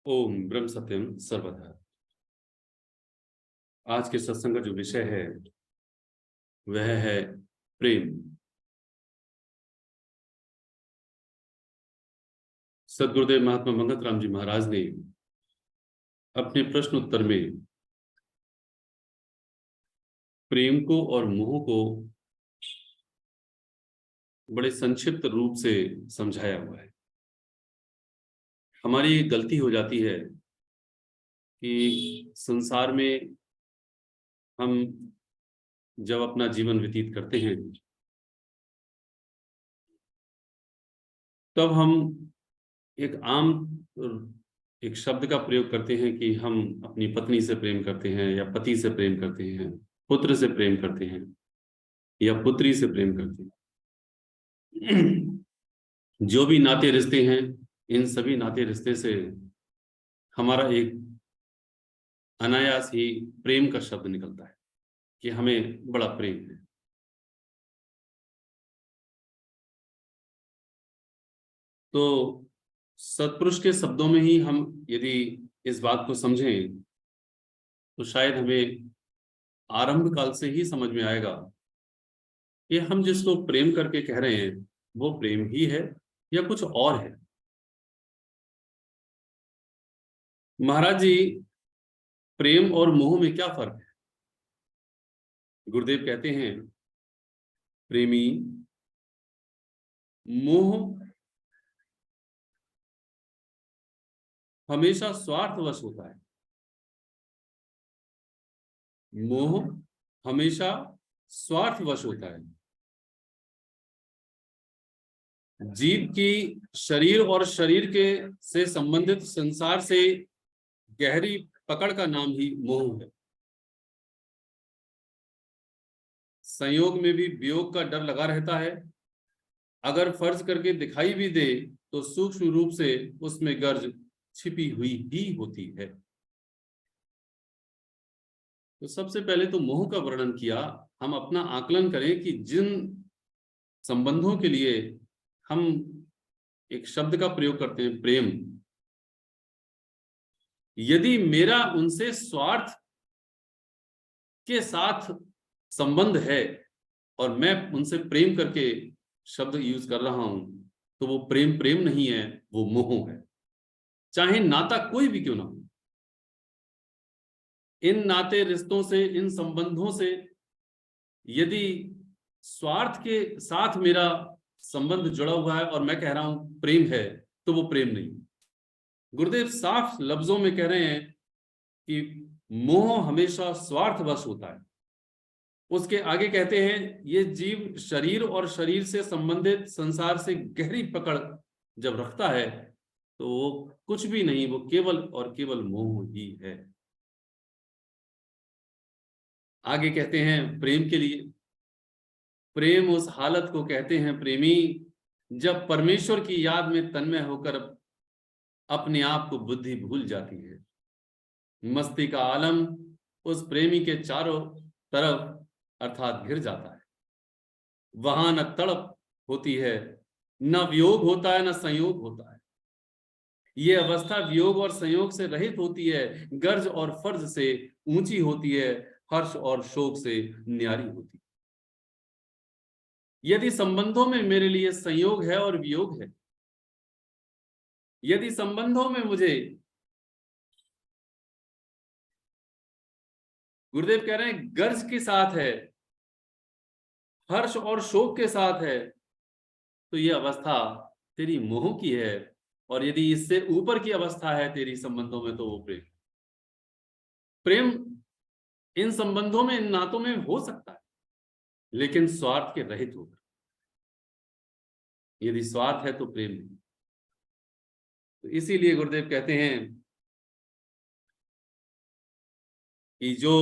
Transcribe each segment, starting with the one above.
ओम ब्रह्म सत्यम सर्वदा। आज के सत्संग का जो विषय है वह है प्रेम। सदगुरुदेव महात्मा मंगत राम जी महाराज ने अपने प्रश्न उत्तर में प्रेम को और मोह को बड़े संक्षिप्त रूप से समझाया हुआ है। हमारी एक गलती हो जाती है कि संसार में हम जब अपना जीवन व्यतीत करते हैं तब हम एक आम एक शब्द का प्रयोग करते हैं कि हम अपनी पत्नी से प्रेम करते हैं या पति से प्रेम करते हैं, पुत्र से प्रेम करते हैं या पुत्री से प्रेम करते हैं। जो भी नाते रिश्ते हैं, इन सभी नाते रिश्ते से हमारा एक अनायास ही प्रेम का शब्द निकलता है कि हमें बड़ा प्रेम है। तो सत्पुरुष के शब्दों में ही हम यदि इस बात को समझें तो शायद हमें आरंभ काल से ही समझ में आएगा कि हम जिसको प्रेम करके कह रहे हैं वो प्रेम ही है या कुछ और है। महाराज जी, प्रेम और मोह में क्या फर्क है? गुरुदेव कहते हैं प्रेमी मोह हमेशा स्वार्थवश होता है। मोह हमेशा स्वार्थवश होता है। जीव की शरीर और शरीर के से संबंधित संसार से गहरी पकड़ का नाम ही मोह है। संयोग में भी वियोग का डर लगा रहता है। अगर फर्ज करके दिखाई भी दे तो सूक्ष्म रूप से उसमें गर्ज छिपी हुई ही होती है। तो सबसे पहले तो मोह का वर्णन किया। हम अपना आकलन करें कि जिन संबंधों के लिए हम एक शब्द का प्रयोग करते हैं प्रेम, यदि मेरा उनसे स्वार्थ के साथ संबंध है और मैं उनसे प्रेम करके शब्द यूज कर रहा हूं तो वो प्रेम प्रेम नहीं है, वो मोह है। चाहे नाता कोई भी क्यों ना हो, इन नाते रिश्तों से, इन संबंधों से यदि स्वार्थ के साथ मेरा संबंध जुड़ा हुआ है और मैं कह रहा हूं प्रेम है, तो वो प्रेम नहीं। गुरुदेव साफ लफ्जों में कह रहे हैं कि मोह हमेशा स्वार्थवश होता है। उसके आगे कहते हैं ये जीव शरीर और शरीर से संबंधित संसार से गहरी पकड़ जब रखता है तो वो कुछ भी नहीं, वो केवल और केवल मोह ही है। आगे कहते हैं प्रेम के लिए, प्रेम उस हालत को कहते हैं प्रेमी जब परमेश्वर की याद में तन्मय होकर अपने आप को बुद्धि भूल जाती है। मस्ती का आलम उस प्रेमी के चारों तरफ अर्थात घिर जाता है। वहां न तड़प होती है, न वियोग होता है, न संयोग होता है। ये अवस्था वियोग और संयोग से रहित होती है, गर्ज और फर्ज से ऊंची होती है, हर्ष और शोक से न्यारी होती है। यदि संबंधों में मेरे लिए संयोग है और वियोग है, यदि संबंधों में मुझे, गुरुदेव कह रहे हैं गर्ज के साथ है, हर्ष और शोक के साथ है, तो यह अवस्था तेरी मोह की है। और यदि इससे ऊपर की अवस्था है तेरी संबंधों में तो वो प्रेम। प्रेम इन संबंधों में, इन नातों में हो सकता है, लेकिन स्वार्थ के रहित होकर। यदि स्वार्थ है तो प्रेम नहीं। तो इसीलिए गुरुदेव कहते हैं कि जो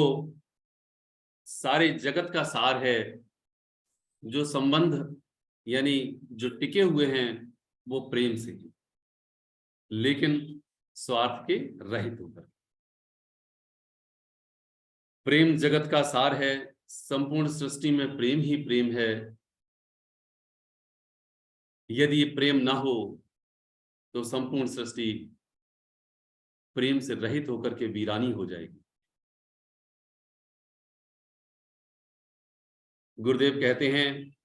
सारे जगत का सार है, जो संबंध यानी जो टिके हुए हैं वो प्रेम से ही, लेकिन स्वार्थ के रहित होकर। प्रेम जगत का सार है, संपूर्ण सृष्टि में प्रेम ही प्रेम है। यदि ये प्रेम ना हो तो संपूर्ण सृष्टि प्रेम से रहित होकर के वीरानी हो जाएगी। गुरुदेव कहते हैं,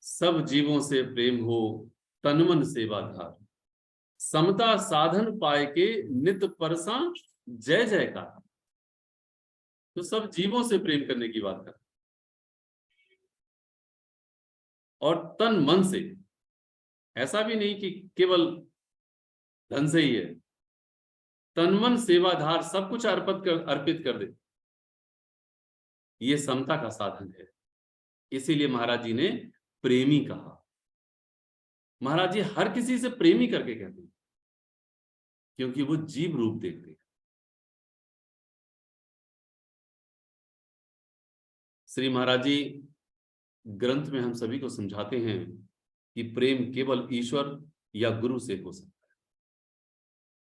सब जीवों से प्रेम हो तन मन सेवाधार, समता साधन पाए के नित परसा जय जयकार। तो सब जीवों से प्रेम करने की बात कर, और तन मन से, ऐसा भी नहीं कि केवल धन से ही है, तन मन सेवाधार सब कुछ अर्पित कर दे, ये समता का साधन है। इसीलिए महाराज जी ने प्रेमी कहा। महाराज जी हर किसी से प्रेमी करके कहते हैं, क्योंकि वो जीव रूप देखते हैं। श्री महाराज जी ग्रंथ में हम सभी को समझाते हैं कि प्रेम केवल ईश्वर या गुरु से हो सकता है।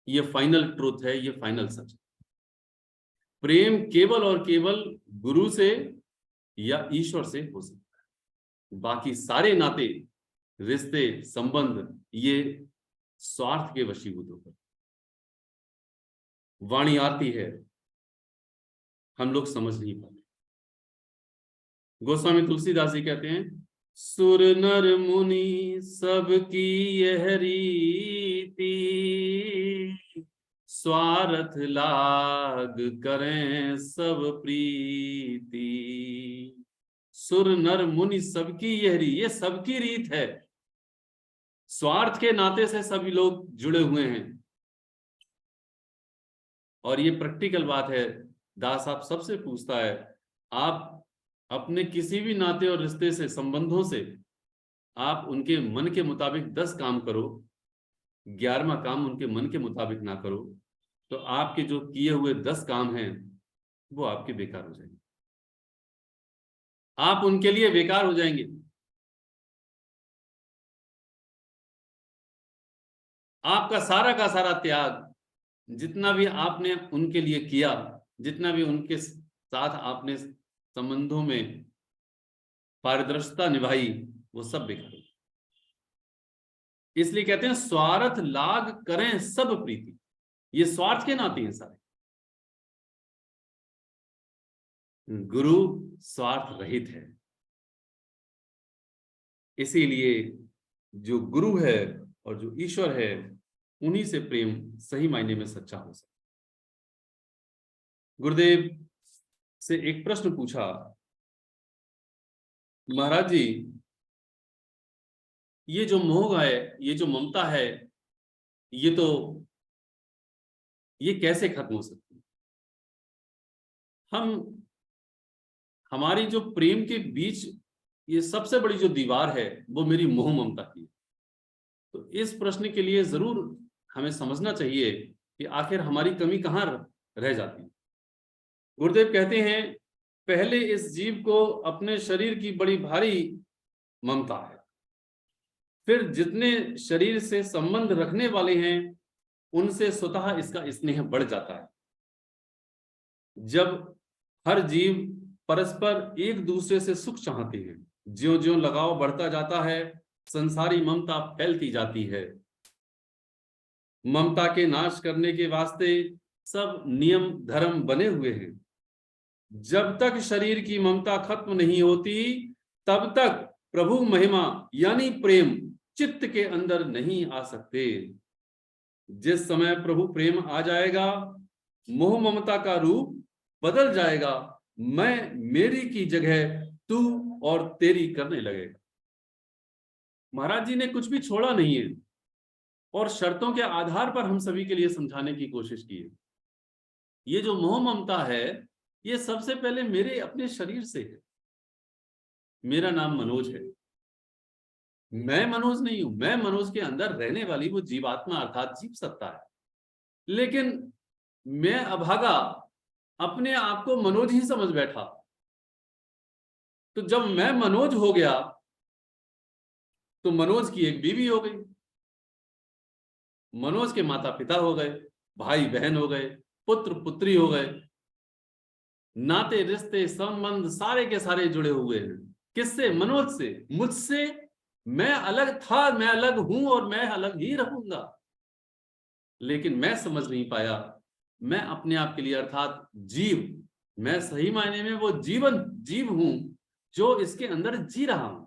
ये फाइनल ट्रूथ है, ये फाइनल सच है। प्रेम केवल और केवल गुरु से या ईश्वर से हो सकता है। बाकी सारे नाते, रिश्ते, संबंध ये स्वार्थ के वशीभूत होकर वाणी आती है, हम लोग समझ नहीं पाते। गोस्वामी तुलसीदास जी कहते हैं, सुर नर मुनि सबकी यह रीति, स्वार्थ लाग करें सब प्रीति। सुर नर मुनि सबकी यह रीति, ये सबकी रीत है। स्वार्थ के नाते से सभी लोग जुड़े हुए हैं, और ये प्रैक्टिकल बात है। दास साहब सबसे पूछता है, आप अपने किसी भी नाते और रिश्ते से, संबंधों से, आप उनके मन के मुताबिक 10 काम करो, 11वां काम उनके मन के मुताबिक ना करो, तो आपके जो किए हुए 10 काम हैं वो आपके बेकार हो जाएंगे, आप उनके लिए बेकार हो जाएंगे। आपका सारा का सारा त्याग, जितना भी आपने उनके लिए किया, जितना भी उनके साथ आपने संबंधों में पारदर्शिता निभाई, वो सब बेकार हो। इसलिए कहते हैं स्वार्थ लाग करें सब प्रीति। ये स्वार्थ के नाते हैं सारे। गुरु स्वार्थ रहित है, इसीलिए जो गुरु है और जो ईश्वर है, उन्हीं से प्रेम सही मायने में सच्चा हो सकता। गुरुदेव से एक प्रश्न पूछा, महाराज जी ये जो मोह है, ये जो ममता है, ये कैसे खत्म हो सकती है? हमारी जो प्रेम के बीच ये सबसे बड़ी जो दीवार है, वो मेरी मोह ममता की है। तो इस प्रश्न के लिए जरूर हमें समझना चाहिए कि आखिर हमारी कमी कहाँ रह जाती है। गुरुदेव कहते हैं, पहले इस जीव को अपने शरीर की बड़ी भारी ममता है, फिर जितने शरीर से संबंध रखने वाले हैं उनसे स्वतः इसका स्नेह बढ़ जाता है। जब हर जीव परस्पर एक दूसरे से सुख चाहते हैं, ज्यों-ज्यों लगाव बढ़ता जाता है, संसारी ममता फैलती जाती है। ममता के नाश करने के वास्ते सब नियम धर्म बने हुए हैं। जब तक शरीर की ममता खत्म नहीं होती, तब तक प्रभु महिमा यानी प्रेम चित्त के अंदर नहीं आ सकते। जिस समय प्रभु प्रेम आ जाएगा, मोह ममता का रूप बदल जाएगा, मैं मेरी की जगह तू और तेरी करने लगेगा। महाराज जी ने कुछ भी छोड़ा नहीं है, और शर्तों के आधार पर हम सभी के लिए समझाने की कोशिश की है। ये जो मोह ममता है, ये सबसे पहले मेरे अपने शरीर से है। मेरा नाम मनोज है, मैं मनोज नहीं हूं, मैं मनोज के अंदर रहने वाली वो जीवात्मा अर्थात जीव सत्ता है। लेकिन मैं अभागा अपने आप को मनोज ही समझ बैठा। तो जब मैं मनोज हो गया, तो मनोज की एक बीवी हो गई, मनोज के माता पिता हो गए, भाई बहन हो गए, पुत्र पुत्री हो गए। नाते रिश्ते संबंध सारे के सारे जुड़े हुए हैं। किससे? मनोज से, मुझसे मैं अलग था, मैं अलग हूं और मैं अलग ही रहूंगा। लेकिन मैं समझ नहीं पाया, मैं अपने आप के लिए अर्थात जीव, मैं सही मायने में वो जीवन जीव हूं जो इसके अंदर जी रहा हूं।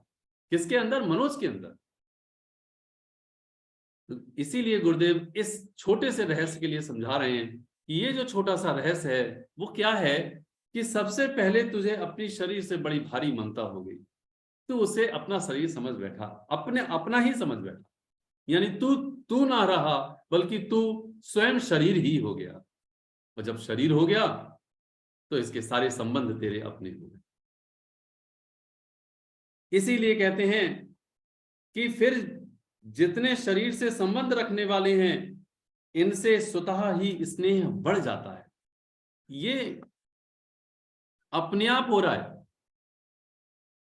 किसके अंदर? मनोज के अंदर। तो इसीलिए गुरुदेव इस छोटे से रहस्य के लिए समझा रहे हैं कि ये जो छोटा सा रहस्य है वो क्या है कि सबसे पहले तुझे अपनी शरीर से बड़ी भारी ममता हो गई, तू उसे अपना शरीर समझ बैठा, अपने अपना ही समझ बैठा। यानी तू तू ना रहा, बल्कि तू स्वयं शरीर ही हो गया। और जब शरीर हो गया तो इसके सारे संबंध तेरे अपने हो गए। इसीलिए कहते हैं कि फिर जितने शरीर से संबंध रखने वाले हैं इनसे स्वतः ही स्नेह बढ़ जाता है। ये अपने आप हो रहा है,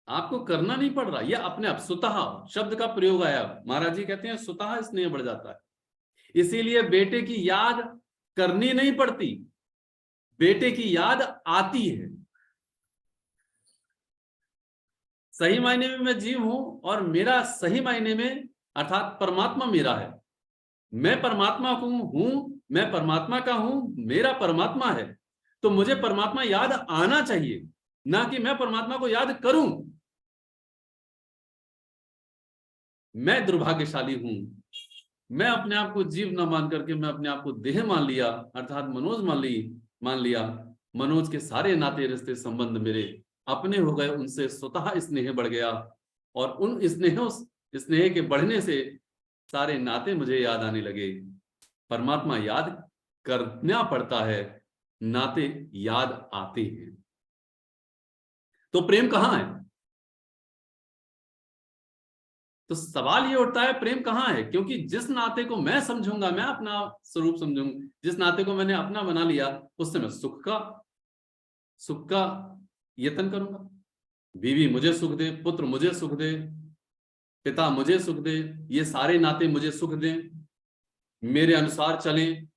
आपको करना नहीं पड़ रहा, ये अपने आप स्वतः शब्द का प्रयोग आया। महाराज जी कहते हैं स्वतः स्नेह बढ़ जाता है। इसीलिए बेटे की याद करनी नहीं पड़ती, बेटे की याद आती है। सही मायने में मैं जीव हूं और मेरा सही मायने में अर्थात परमात्मा मेरा है। मैं परमात्मा हूं, मैं परमात्मा का हूं, मेरा परमात्मा है। तो मुझे परमात्मा याद आना चाहिए, ना कि मैं परमात्मा को याद करूं। मैं दुर्भाग्यशाली हूं, मैं अपने आप को जीव न मान करके मैं अपने आप को देह मान लिया, अर्थात मनोज मान लिया। मनोज के सारे नाते रिश्ते संबंध मेरे अपने हो गए, उनसे स्वतः स्नेह बढ़ गया और उन स्नेह के बढ़ने से सारे नाते मुझे याद आने लगे। परमात्मा याद करना पड़ता है, नाते याद आते हैं। तो प्रेम कहां है? तो सवाल ये उठता है प्रेम कहां है, क्योंकि जिस नाते को मैं समझूंगा, मैं अपना स्वरूप समझूंगा, जिस नाते को मैंने अपना बना लिया, उससे मैं सुख का यत्न करूंगा। बीवी मुझे सुख दे, पुत्र मुझे सुख दे, पिता मुझे सुख दे, ये सारे नाते मुझे सुख दें, मेरे अनुसार चलें।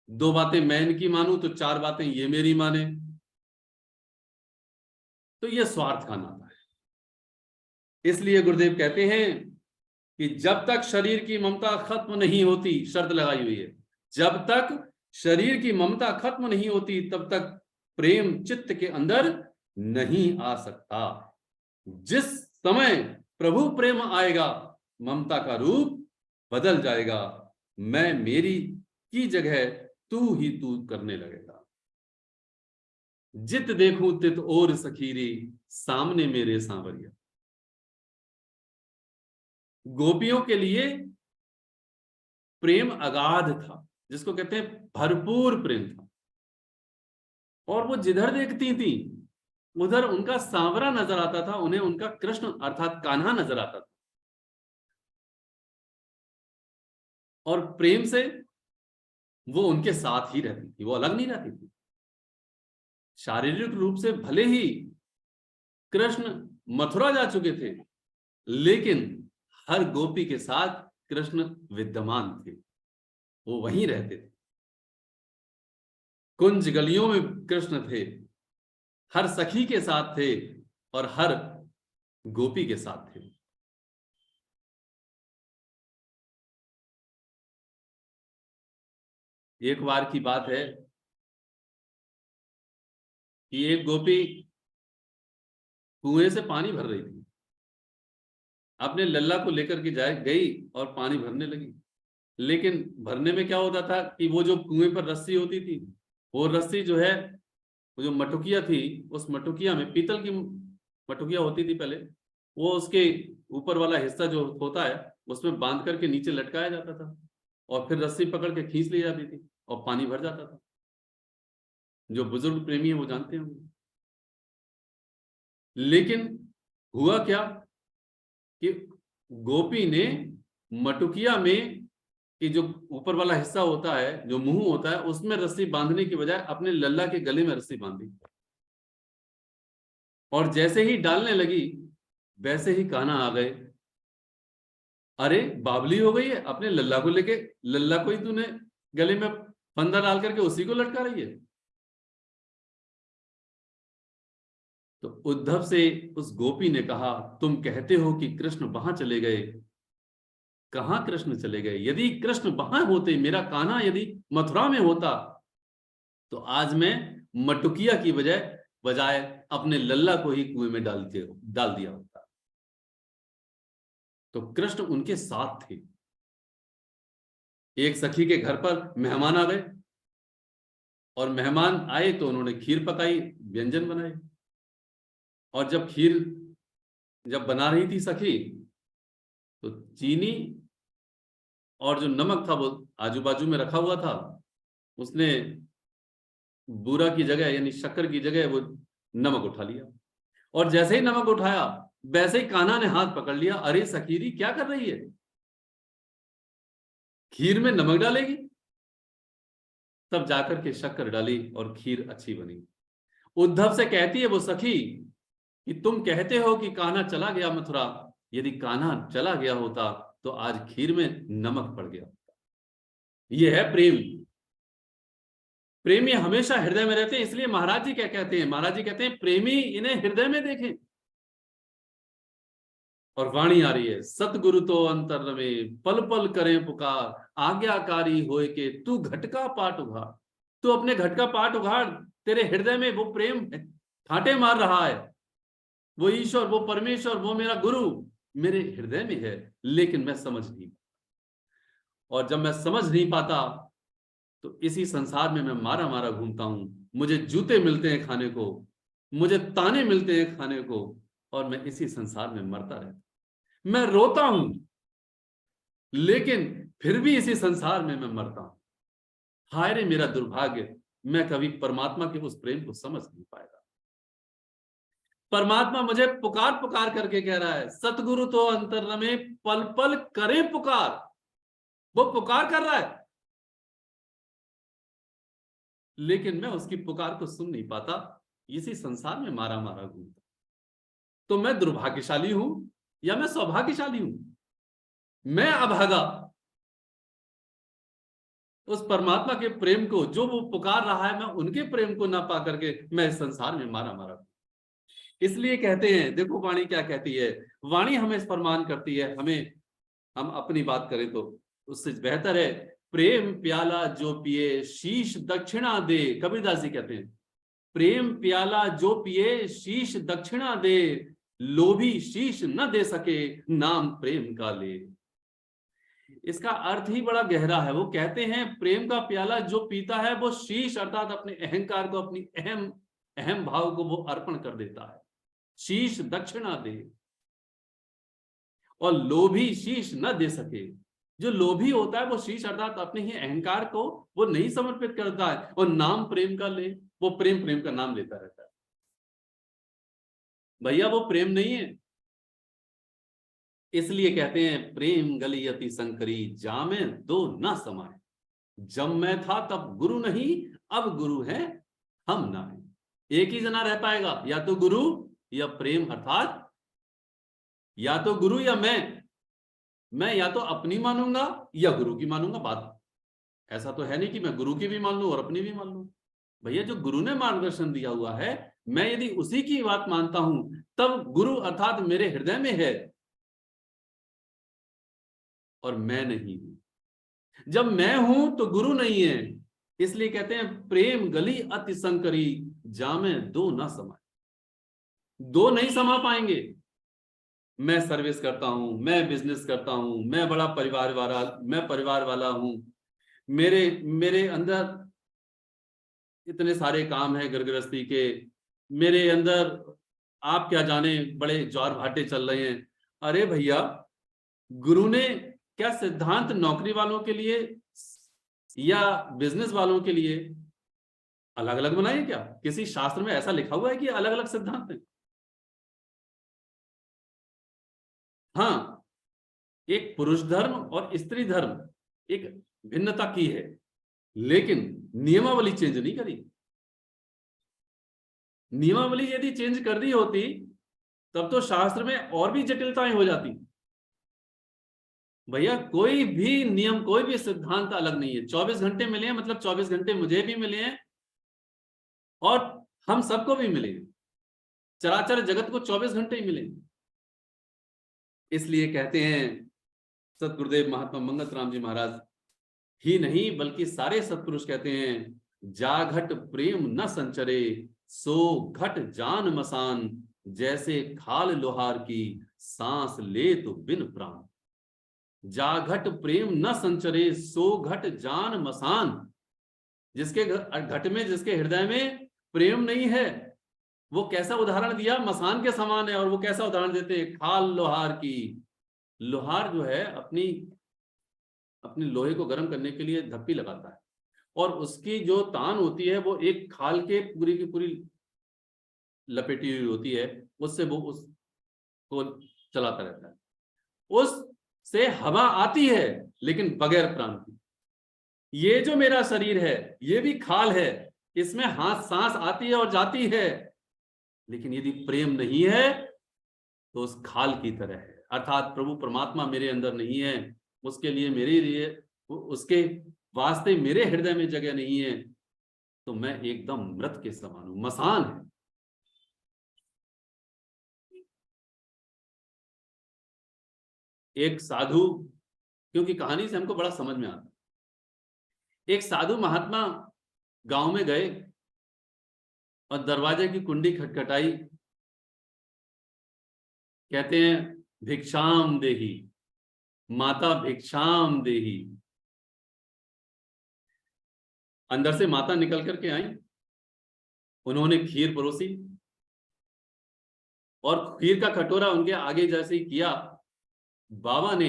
दो बातें मैं इनकी मानूं तो चार बातें ये मेरी माने, तो ये स्वार्थ का नाता है। इसलिए गुरुदेव कहते हैं कि जब तक शरीर की ममता खत्म नहीं होती, शर्त लगाई हुई है, जब तक शरीर की ममता खत्म नहीं होती तब तक प्रेम चित्त के अंदर नहीं आ सकता। जिस समय प्रभु प्रेम आएगा, ममता का रूप बदल जाएगा, मैं मेरी की जगह तू ही तू करने लगेगा। जित देखूं तित और सखीरी, सामने मेरे सांवरिया। गोपियों के लिए प्रेम अगाध था, जिसको कहते हैं भरपूर प्रेम था, और वो जिधर देखती थी उधर उनका सांवरा नजर आता था, उन्हें उनका कृष्ण अर्थात कान्हा नजर आता था। और प्रेम से वो उनके साथ ही रहती थी, वो अलग नहीं रहती थी। शारीरिक रूप से भले ही कृष्ण मथुरा जा चुके थे, लेकिन हर गोपी के साथ कृष्ण विद्यमान थे, वो वहीं रहते थे। कुंज गलियों में कृष्ण थे, हर सखी के साथ थे और हर गोपी के साथ थे। एक बार की बात है कि एक गोपी कुएं से पानी भर रही थी, अपने लल्ला को लेकर के गई और पानी भरने लगी। लेकिन भरने में क्या होता था कि वो जो कुएं पर रस्सी होती थी, वो रस्सी जो है, वो जो मटुकिया थी, उस मटुकिया में, पीतल की मटुकिया होती थी पहले, वो उसके ऊपर वाला हिस्सा जो होता है उसमें बांध करके नीचे लटकाया जाता था और फिर रस्सी पकड़ के खींच ली जाती थी और पानी भर जाता था। जो बुजुर्ग प्रेमी है वो जानते होंगे। लेकिन हुआ क्या कि गोपी ने मटुकिया में कि जो ऊपर वाला हिस्सा होता है, जो मुंह होता है, उसमें रस्सी बांधने की बजाय अपने लल्ला के गले में रस्सी बांधी, और जैसे ही डालने लगी वैसे ही कान्हा आ गए। अरे बावली हो गई है, अपने लल्ला को लेके, लल्ला को ही तूने गले में फंदा डाल करके उसी को लटका रही है। तो उद्धव से उस गोपी ने कहा, तुम कहते हो कि कृष्ण वहां चले गए, कहां कृष्ण चले गए? यदि कृष्ण वहां होते, मेरा कान्हा यदि मथुरा में होता, तो आज मैं मटुकिया की बजाय अपने लल्ला को ही कुएं में डाल दिया होता। तो कृष्ण उनके साथ थे। एक सखी के घर पर मेहमान आ गए, और मेहमान आए तो उन्होंने खीर पकाई, व्यंजन बनाए। और जब खीर बना रही थी सखी, तो चीनी और जो नमक था वो आजू बाजू में रखा हुआ था, उसने बूरा की जगह यानी शक्कर की जगह वो नमक उठा लिया। और जैसे ही नमक उठाया, वैसे ही कान्हा ने हाथ पकड़ लिया, अरे सखीरी क्या कर रही है, खीर में नमक डालेगी? तब जाकर के शक्कर डाली और खीर अच्छी बनी। उद्धव से कहती है वो सखी कि तुम कहते हो कि कान्हा चला गया मथुरा, यदि कान्हा चला गया होता तो आज खीर में नमक पड़ गया होता। यह है प्रेम। प्रेमी हमेशा हृदय में रहते हैं। इसलिए महाराज जी क्या कहते हैं? महाराज जी कहते हैं प्रेमी इन्हें हृदय में देखें। और वाणी आ रही है, सतगुरु तो अंतर में पल पल करें पुकार, आज्ञाकारी होए के तू घटका पाट उघाड़। तू अपने घटका पाट उघाड़, तेरे हृदय में वो प्रेम ठाटे मार रहा है। वो ईश्वर, वो परमेश्वर, वो मेरा गुरु मेरे हृदय में है, लेकिन मैं समझ नहीं। और जब मैं समझ नहीं पाता तो इसी संसार में मैं मारा मारा घूमता हूं। मुझे जूते मिलते हैं खाने को, मुझे ताने मिलते हैं खाने को, और मैं इसी संसार में मरता रहता। मैं रोता हूं, लेकिन फिर भी इसी संसार में मैं मरता हूं। हाय रे मेरा दुर्भाग्य, मैं कभी परमात्मा के उस प्रेम को समझ नहीं पाएगा। परमात्मा मुझे पुकार पुकार करके कह रहा है, सतगुरु तो अंतर में पल पल करे पुकार। वो पुकार कर रहा है, लेकिन मैं उसकी पुकार को सुन नहीं पाता, इसी संसार में मारा मारा घूमता। तो मैं दुर्भाग्यशाली हूं या मैं सौभाग्यशाली हूं? मैं अभागा उस परमात्मा के प्रेम को, जो वो पुकार रहा है, मैं उनके प्रेम को ना पा करके मैं इस संसार में मारा मारा। इसलिए कहते हैं, देखो वाणी क्या कहती है। वाणी हमें फरमान करती है, हम अपनी बात करें तो उससे बेहतर है, प्रेम प्याला जो पिए शीश दक्षिणा दे। कबीरदास जी कहते हैं, प्रेम प्याला जो पिए शीश दक्षिणा दे, लोभी शीश न दे सके नाम प्रेम का ले। इसका अर्थ ही बड़ा गहरा है। वो कहते हैं प्रेम का प्याला जो पीता है वो शीश अर्थात अपने अहंकार को, अपनी अहम भाव को वो अर्पण कर देता है, शीश दक्षिणा दे। और लोभी शीश न दे सके, जो लोभी होता है वो शीश अर्थात अपने ही अहंकार को वो नहीं समर्पित करता है, और नाम प्रेम का ले, वो प्रेम का नाम लेता रहता है। भैया वो प्रेम नहीं है। इसलिए कहते हैं प्रेम गली अति संकरी, जामे दो न समाए। जब मैं था तब गुरु नहीं, अब गुरु है हम ना है। एक ही जना रह पाएगा, या तो गुरु या प्रेम, अर्थात या तो गुरु या मैं या तो अपनी मानूंगा या गुरु की मानूंगा। बात ऐसा तो है नहीं कि मैं गुरु की भी मान लूं और अपनी भी मान लूं। भैया जो गुरु ने मार्गदर्शन दिया हुआ है, मैं यदि उसी की बात मानता हूं, तब गुरु अर्थात मेरे हृदय में है और मैं नहीं हूं। जब मैं हूं तो गुरु नहीं है। इसलिए कहते हैं प्रेम गली अति संकरी, जामे दो ना समाए। दो नहीं समा पाएंगे। मैं सर्विस करता हूं, मैं बिजनेस करता हूं, मैं बड़ा परिवार वाला हूं, मेरे मेरे अंदर इतने सारे काम हैं घर गृहस्थी के, मेरे अंदर आप क्या जाने बड़े ज्वार भाटे चल रहे हैं। अरे भैया, गुरु ने क्या सिद्धांत नौकरी वालों के लिए या बिजनेस वालों के लिए अलग अलग बनाए? क्या किसी शास्त्र में ऐसा लिखा हुआ है कि अलग अलग सिद्धांत हैं? हाँ, एक पुरुष धर्म और स्त्री धर्म एक भिन्नता की है, लेकिन नियमावली चेंज नहीं करी। नियमावली यदि चेंज कर दी होती तब तो शास्त्र में और भी जटिलताएं हो जाती। भैया कोई भी नियम, कोई भी सिद्धांत अलग नहीं है। 24 घंटे मिले हैं, मतलब 24 घंटे मुझे भी मिले हैं और हम सबको भी मिले हैं। चराचर जगत को 24 घंटे ही मिले। इसलिए कहते हैं सतगुरुदेव महात्मा मंगत राम जी महाराज ही नहीं बल्कि सारे सत्पुरुष कहते हैं, जाघट प्रेम न संचरे सो घट जान मसान, जैसे खाल लोहार की सांस ले तो बिन प्राण। जाघट प्रेम न संचरे सो घट जान मसान, जिसके घट में, जिसके हृदय में प्रेम नहीं है, वो कैसा उदाहरण दिया, मसान के समान है। और वो कैसा उदाहरण देते हैं, खाल लोहार की। लोहार जो है अपनी लोहे को गर्म करने के लिए धप्पी लगाता है, और उसकी जो तान होती है वो एक खाल के पूरी की पूरी लपेटी हुई होती है, उससे वो उसको चलाता रहता है। उससे हवा आती है लेकिन बगैर प्राण की। ये जो मेरा शरीर है ये भी खाल है, इसमें हाथ सांस आती है और जाती है, लेकिन यदि प्रेम नहीं है तो उस खाल की तरह है। अर्थात प्रभु परमात्मा मेरे अंदर नहीं है, उसके लिए मेरे लिए, उसके वास्ते मेरे हृदय में जगह नहीं है, तो मैं एकदम मृत के समान हूं, मसान है। एक साधु, क्योंकि कहानी से हमको बड़ा समझ में आता, एक साधु महात्मा गांव में गए और दरवाजे की कुंडी खटखटाई। कहते हैं भिक्षाम देही, माता भिक्षाम देही। अंदर से माता निकल करके आई, उन्होंने खीर परोसी और खीर का कटोरा उनके आगे जैसे ही किया, बाबा ने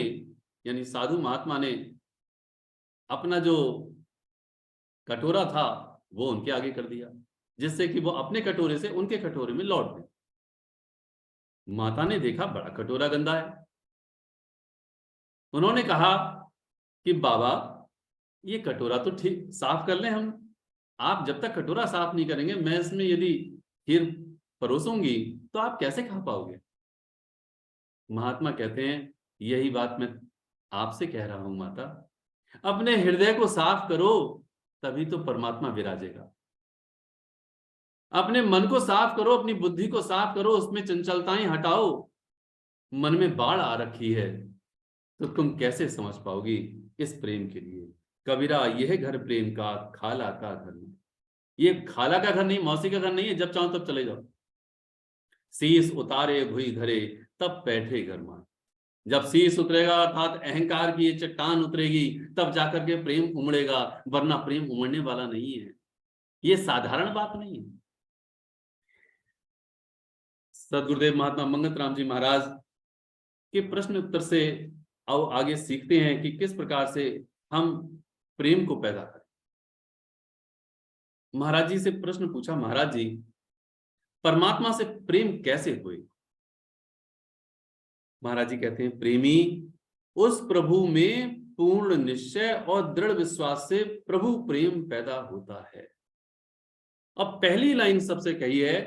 यानी साधु महात्मा ने अपना जो कटोरा था वो उनके आगे कर दिया, जिससे कि वो अपने कटोरे से उनके कटोरे में लौट गए। माता ने देखा बड़ा कटोरा गंदा है। उन्होंने कहा कि बाबा ये कटोरा तो ठीक साफ कर लें हम, आप जब तक कटोरा साफ नहीं करेंगे, मैं इसमें यदि खीर परोसूंगी तो आप कैसे खा पाओगे। महात्मा कहते हैं यही बात मैं आपसे कह रहा हूं माता, अपने हृदय को साफ करो तभी तो परमात्मा विराजेगा। अपने मन को साफ करो, अपनी बुद्धि को साफ करो, उसमें चंचलताएं हटाओ। मन में बाढ़ आ रखी है तो तुम कैसे समझ पाओगी इस प्रेम के लिए। कबीरा यह घर प्रेम का, खाला का घर नहीं। ये खाला का घर नहीं, मौसी का घर नहीं है, जब चाहो तब चले जाओ। शीश उतारे भुई धरे तब बैठे घर मान। जब शीश उतरेगा अर्थात अहंकार की ये चट्टान उतरेगी, तब जाकर के प्रेम उमड़ेगा, वरना प्रेम उमड़ने वाला नहीं है। ये साधारण बात नहीं है। सदगुरुदेव महात्मा मंगत राम जी महाराज के प्रश्न उत्तर से आओ आगे सीखते हैं कि किस प्रकार से हम प्रेम को पैदा करें। महाराज जी से प्रश्न पूछा, महाराज जी परमात्मा से प्रेम कैसे हुए। महाराज जी कहते हैं प्रेमी उस प्रभु में पूर्ण निश्चय और दृढ़ विश्वास से प्रभु प्रेम पैदा होता है। अब पहली लाइन सबसे कही है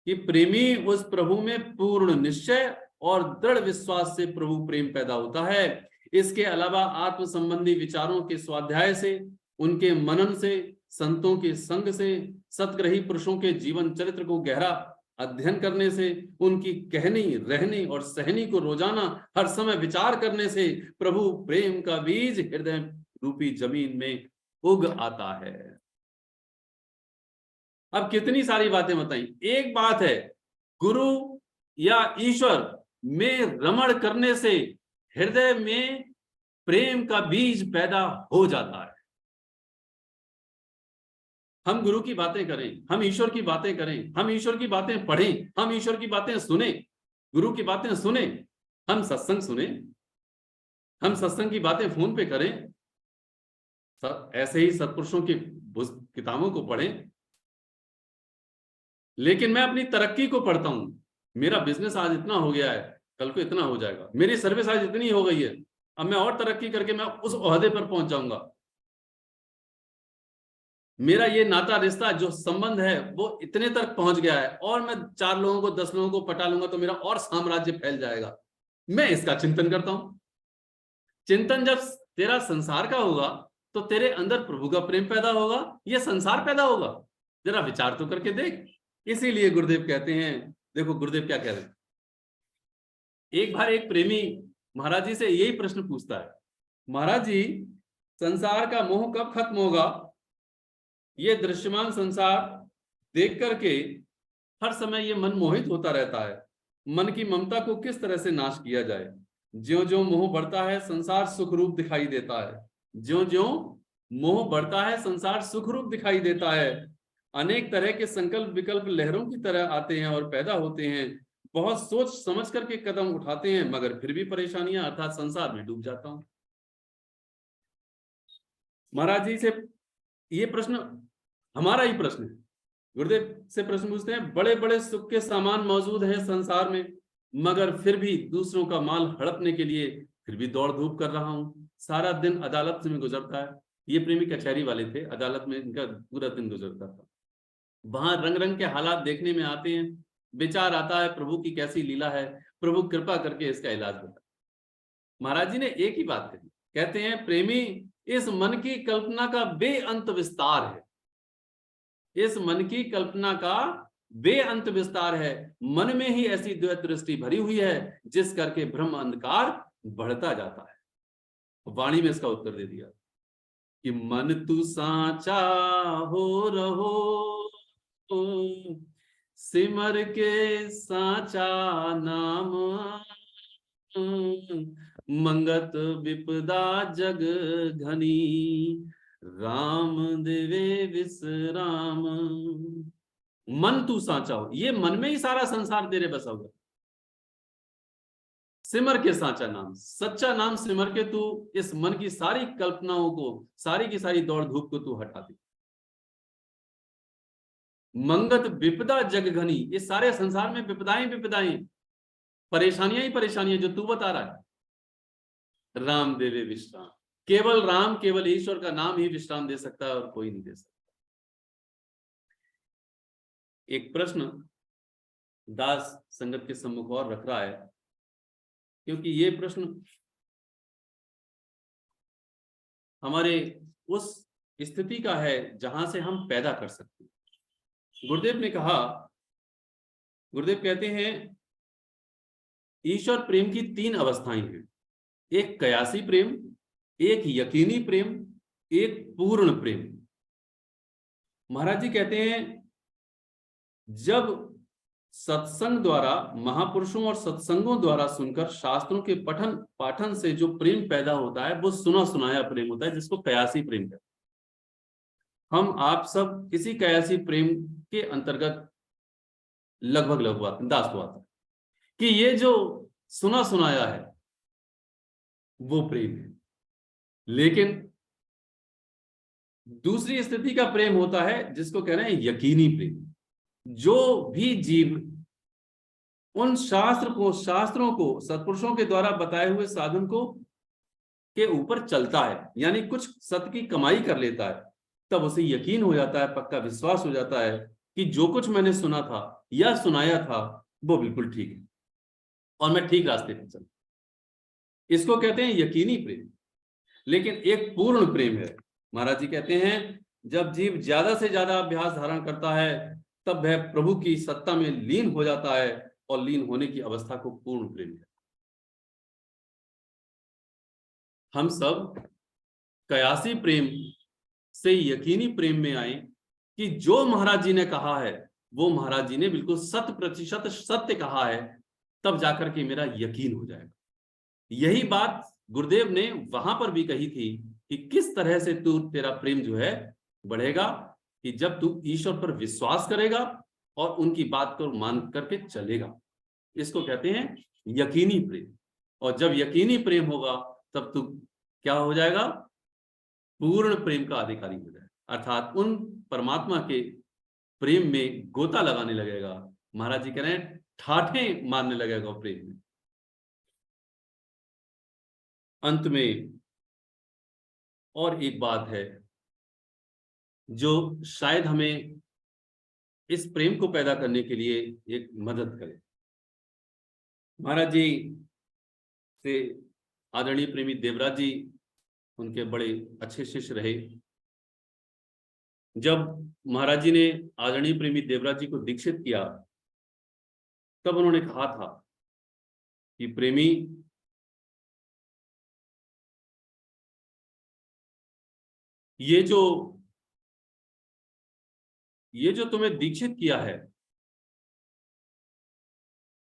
कि प्रेमी उस प्रभु में पूर्ण निश्चय और दृढ़ विश्वास से प्रभु प्रेम पैदा होता है। इसके अलावा आत्म संबंधी विचारों के स्वाध्याय से, उनके मनन से, संतों के संग से, सतग्रही पुरुषों के जीवन चरित्र को गहरा अध्ययन करने से, उनकी कहनी, रहनी और सहनी को रोजाना हर समय विचार करने से प्रभु प्रेम का बीज हृदय रूपी जमीन में उग आता है। अब कितनी सारी बातें बताई। एक बात है, गुरु या ईश्वर में रमण करने से हृदय में प्रेम का बीज पैदा हो जाता है। हम गुरु की बातें करें, हम ईश्वर की बातें करें, हम ईश्वर की बातें पढ़ें, हम ईश्वर की बातें सुने, गुरु की बातें सुने, हम सत्संग सुने, हम सत्संग की बातें फोन पे करें, ऐसे ही सत्पुरुषों की किताबों को पढ़ें। लेकिन मैं अपनी तरक्की को पढ़ता हूं, मेरा बिजनेस आज इतना हो गया है, कल को इतना हो जाएगा, मेरी सर्विस आज इतनी हो गई है, अब मैं और तरक्की करके मैं उस ओहदे पर पहुंच जाऊंगा, मेरा ये नाता रिश्ता जो संबंध है वो इतने तक पहुंच गया है, और मैं 4 लोगों को 10 लोगों को पटा लूंगा तो मेरा और साम्राज्य फैल जाएगा। मैं इसका चिंतन करता हूं। चिंतन जब तेरा संसार का होगा तो तेरे अंदर प्रभु का प्रेम पैदा होगा, ये संसार पैदा होगा। जरा विचार तो करके देख। इसीलिए गुरुदेव कहते हैं देखो गुरुदेव क्या कह रहे हैं। एक बार एक प्रेमी महाराज जी से यही प्रश्न पूछता है, महाराज जी संसार का मोह कब खत्म होगा? ये दृश्यमान संसार देख करके हर समय ये मन मोहित होता रहता है। मन की ममता को किस तरह से नाश किया जाए? ज्यों ज्यों मोह बढ़ता है संसार सुख रूप दिखाई देता है। ज्यों ज्यों मोह बढ़ता है संसार सुख रूप दिखाई देता है। अनेक तरह के संकल्प विकल्प लहरों की तरह आते हैं और पैदा होते हैं। बहुत सोच समझ करके कदम उठाते हैं मगर फिर भी परेशानियां अर्थात संसार में डूब जाता हूं। महाराज जी से ये प्रश्न हमारा ही प्रश्न है। गुरुदेव से प्रश्न पूछते हैं, बड़े बड़े सुख के सामान मौजूद हैं संसार में मगर फिर भी दूसरों का माल हड़पने के लिए फिर भी दौड़ धूप कर रहा हूं। सारा दिन अदालत में गुजरता है। ये प्रेमी कचहरी वाले थे, अदालत में इनका पूरा दिन गुजरता था। वहां रंग रंग के हालात देखने में आते हैं। विचार आता है प्रभु की कैसी लीला है, प्रभु कृपा करके इसका इलाज बता। महाराज जी ने एक ही बात कही, कहते हैं प्रेमी इस मन की कल्पना का बेअंत विस्तार है। इस मन की कल्पना का बेअंत विस्तार है। मन में ही ऐसी द्वैत दृष्टि भरी हुई है जिस करके ब्रह्म अंधकार बढ़ता जाता है। वाणी में इसका उत्तर दे दिया कि मन तू साचा हो रहो, सिमर के साचा नाम, मंगत विपदा जग घनी, राम देवे विश्राम। मन तू साचा हो, ये मन में ही सारा संसार तेरे बसा हुआ। सिमर के साचा नाम, सच्चा नाम सिमर के तू इस मन की सारी कल्पनाओं को, सारी की सारी दौड़ धूप को तू हटा दे। मंगत विपदा जग घनी, इस सारे संसार में विपदाएं विपदाएं, परेशानियां ही परेशानियां जो तू बता रहा है। राम देवे विश्राम, केवल राम केवल ईश्वर का नाम ही विश्राम दे सकता है और कोई नहीं दे सकता। एक प्रश्न दास संगत के सम्मुख और रख रहा है, क्योंकि ये प्रश्न हमारे उस स्थिति का है जहां से हम पैदा कर सकते हैं। गुरुदेव ने कहा, गुरुदेव कहते हैं ईश्वर प्रेम की 3 अवस्थाएं हैं। एक कयासी प्रेम, एक यकीनी प्रेम, एक पूर्ण प्रेम। महाराज जी कहते हैं जब सत्संग द्वारा, महापुरुषों और सत्संगों द्वारा सुनकर शास्त्रों के पठन पाठन से जो प्रेम पैदा होता है वो सुना सुनाया प्रेम होता है, जिसको कयासी प्रेम कहते हैं। हम आप सब इसी कयासी प्रेम के अंतर्गत लगभग दास को आता है कि ये जो सुना सुनाया है वो प्रेम है। लेकिन दूसरी स्थिति का प्रेम होता है जिसको कह रहे हैं यकीनी प्रेम। जो भी जीव उन शास्त्रों को सत्पुरुषों के द्वारा बताए हुए साधन को के ऊपर चलता है, यानी कुछ सत्य की कमाई कर लेता है, तब उसे यकीन हो जाता है, पक्का विश्वास हो जाता है कि जो कुछ मैंने सुना था या सुनाया था वो बिल्कुल ठीक है और मैं ठीक रास्ते पर चल। इसको कहते हैं यकीनी प्रेम। लेकिन एक पूर्ण प्रेम है। महाराज जी कहते हैं जब जीव ज्यादा से ज्यादा अभ्यास धारण करता है तब वह प्रभु की सत्ता में लीन हो जाता है और लीन होने की अवस्था को पूर्ण प्रेम है। हम सब कयासी प्रेम से यकीनी प्रेम में आए कि जो महाराज जी ने कहा है वो महाराज जी ने बिल्कुल 100% सत्य कहा है, तब जाकर के मेरा यकीन हो जाएगा। यही बात गुरुदेव ने वहां पर भी कही थी कि किस तरह से तू तेरा प्रेम जो है बढ़ेगा, कि जब तू ईश्वर पर विश्वास करेगा और उनकी बात को मान करके चलेगा। इसको कहते हैं यकीनी प्रेम। और जब यकीनी प्रेम होगा तब तू क्या हो जाएगा? पूर्ण प्रेम का अधिकारी हो जाएगा, अर्थात उन परमात्मा के प्रेम में गोता लगाने लगेगा। महाराज जी कह रहे हैं ठाठे मारने लगेगा प्रेम में। अंत में और एक बात है जो शायद हमें इस प्रेम को पैदा करने के लिए एक मदद करे। महाराज जी से आदरणीय प्रेमी देवराज जी उनके बड़े अच्छे शिष्य रहे। जब महाराज जी ने आदरणीय प्रेमी देवराज जी को दीक्षित किया तब उन्होंने कहा था कि प्रेमी, ये जो तुम्हें दीक्षित किया है,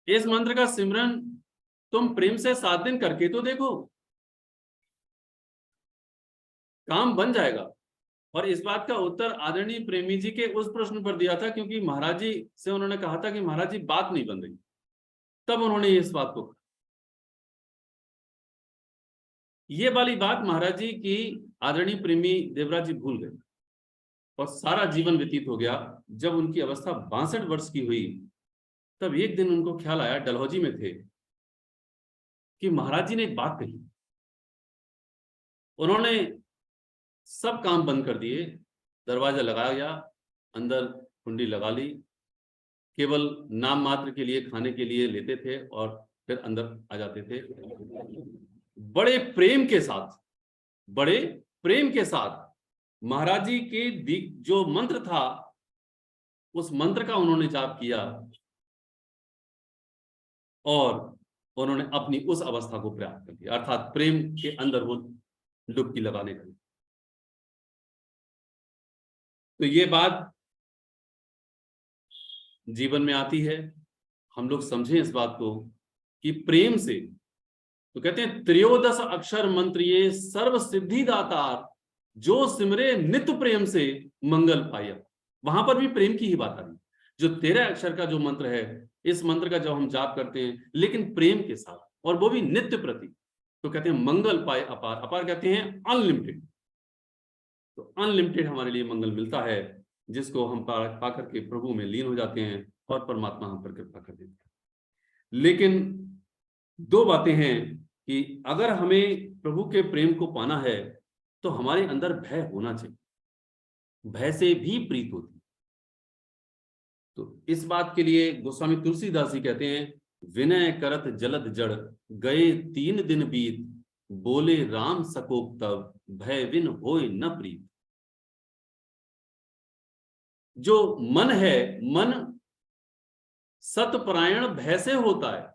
इस मंत्र का सिमरन तुम प्रेम से 7 दिन करके तो देखो, काम बन जाएगा। और इस बात का उत्तर आदरणीय प्रेमी जी के उस प्रश्न पर दिया था, क्योंकि महाराज जी से उन्होंने कहा था कि महाराज जी बात नहीं बन रही, तब उन्होंने इस बात को, ये वाली बात महाराज जी की आदरणीय प्रेमी देवराज जी भूल गए। और सारा जीवन व्यतीत हो गया। जब उनकी अवस्था 62 वर्ष की हुई, तब एक दिन उनको ख्याल आया, डलहौजी में थे, कि महाराज जी ने एक बात कही। उन्होंने सब काम बंद कर दिए, दरवाजा लगाया गया, अंदर कुंडी लगा ली, केवल नाम मात्र के लिए खाने के लिए लेते थे और फिर अंदर आ जाते थे। बड़े प्रेम के साथ, बड़े प्रेम के साथ महाराज जी के जो मंत्र था, उस मंत्र का उन्होंने जाप किया और उन्होंने अपनी उस अवस्था को प्राप्त कर लिया, अर्थात प्रेम के अंदर वो डुबकी लगाने का। तो ये बात जीवन में आती है, हम लोग समझें इस बात को कि प्रेम से, तो कहते हैं 13 अक्षर मंत्र ये सर्व सिद्धि दातार, जो सिमरे नित्य प्रेम से मंगल पाया। वहां पर भी प्रेम की ही बात आ रही। जो 13 अक्षर का जो मंत्र है, इस मंत्र का जब हम जाप करते हैं लेकिन प्रेम के साथ, और वो भी नित्य प्रति, तो कहते हैं मंगल पाए अपार। अपार कहते हैं अनलिमिटेड। तो अनलिमिटेड हमारे लिए मंगल मिलता है, जिसको हम पा करके प्रभु में लीन हो जाते हैं और परमात्मा हम पर कृपा कर देते हैं। लेकिन 2 बातें हैं कि अगर हमें प्रभु के प्रेम को पाना है तो हमारे अंदर भय होना चाहिए। भय से भी प्रीत होती। तो इस बात के लिए गोस्वामी तुलसीदास जी कहते हैं, विनय करत जलद जड़, गए 3 दिन बीत, बोले राम सकोप तब, भय विन होय न प्रीत। जो मन है, मन सतपरायण भय से होता है।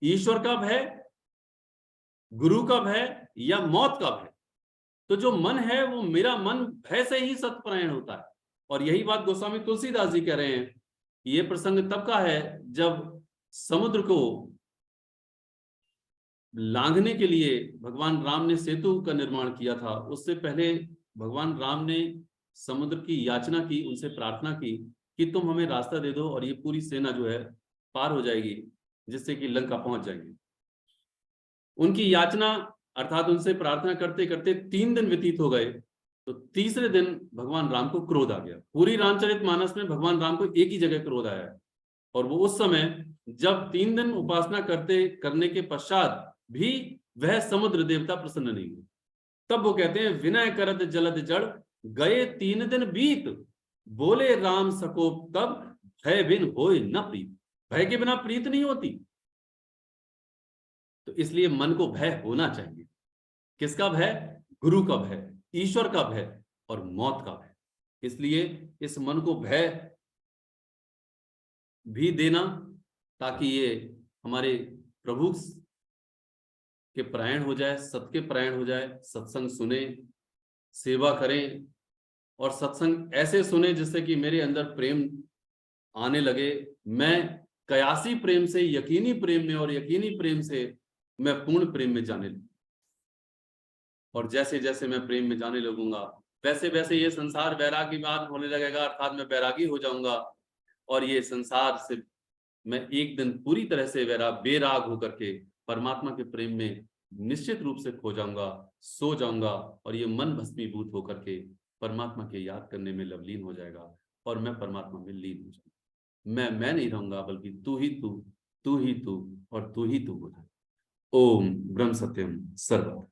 ईश्वर का भय, गुरु का भय या मौत का भय। तो जो मन है, वो मेरा मन भय से ही सतपरायण होता है। और यही बात गोस्वामी तुलसीदास जी कह रहे हैं। ये प्रसंग तब का है जब समुद्र को लांघने के लिए भगवान राम ने सेतु का निर्माण किया था। उससे पहले भगवान राम ने समुद्र की याचना की, उनसे प्रार्थना की कि तुम हमें रास्ता दे दो और ये पूरी सेना जो है पार हो जाएगी, जिससे कि लंका पहुंच जाएंगे। उनकी याचना अर्थात उनसे प्रार्थना करते करते 3 दिन व्यतीत हो गए। तो तीसरे दिन भगवान राम को क्रोध आ गया। पूरी रामचरितमानस में भगवान राम को एक ही जगह क्रोध आया है, और वो उस समय जब 3 दिन उपासना करने के पश्चात भी वह समुद्र देवता प्रसन्न नहीं हुए। तब वो कहते हैं, विनय करत जलद जड़, गए 3 दिन बीत, बोले राम सकोप तब, भय बिन होय न प्रीत। भय के बिना प्रीत नहीं होती। तो इसलिए मन को भय होना चाहिए। किसका भय? गुरु का भय, ईश्वर का भय और मौत का भय। इसलिए इस मन को भय भी देना, ताकि ये हमारे प्रभु के परायण हो जाए, सत के परायण हो जाए। सत्संग सुने, सेवा करें, और सत्संग ऐसे सुने जिससे कि मेरे अंदर प्रेम आने लगे। मैं कयासी प्रेम से यकीनी प्रेम में, और यकीनी प्रेम से मैं पूर्ण प्रेम में जाने लगूं। और जैसे जैसे मैं प्रेम में जाने लगूंगा, वैसे वैसे ये संसार वैराग्यवान होने लगेगा, अर्थात मैं बैरागी हो जाऊंगा। और ये संसार से मैं एक दिन पूरी तरह से बेराग होकर के परमात्मा के प्रेम में निश्चित रूप से खो जाऊंगा, सो जाऊंगा, और ये मन भस्मीभूत होकर के परमात्मा के याद करने में लवलीन हो जाएगा, और मैं परमात्मा में लीन हो जाऊंगा। मैं नहीं रहूंगा, बल्कि तू ही तू, तू ही तू और तू ही तू हो जाए। ओम ब्रह्म सत्यम सर्वम।